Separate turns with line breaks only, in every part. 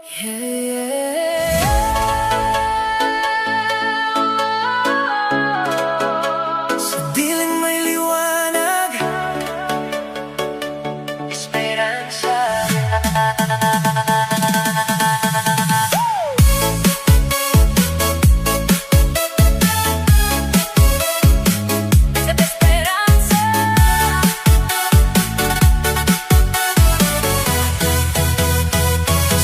Sa dilim may liwanag, esperanza.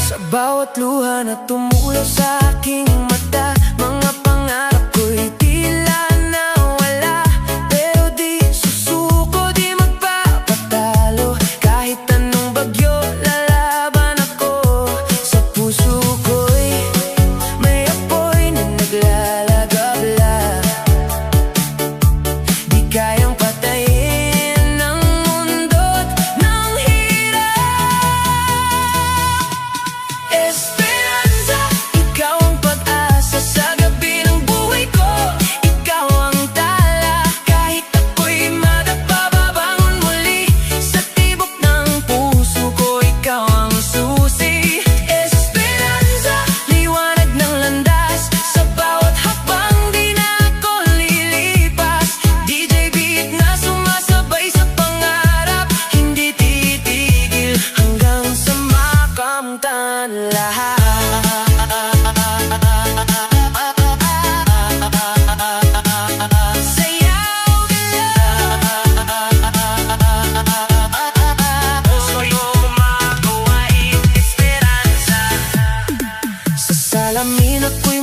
Sa bawat luha na tumulong sa aking mata, mga pangarap ko'y tila nawala. Pero di susuko, di magpapatalo. Kahit anong bagyo, lalaban ako. Sa puso ko'y may apoy na naglalagabla. Di kayang patayin ng mundo't ng hirap. Esperanza, ikaw ang pag-asa sa gabi ng buhay ko. Ikaw ang tala, kahit ako'y madapa, babangon muli. Sa tibok ng puso ko, ikaw ang susi. Esperanza, liwanag ng landas, sa bawat hakbang di na ako lilipas. DJ beat na sumasabay sa pangarap, hindi titigil hanggang sa makamtan lahat. Sayaw sa'yo gumagawa esperanza. Sa salamin ako'y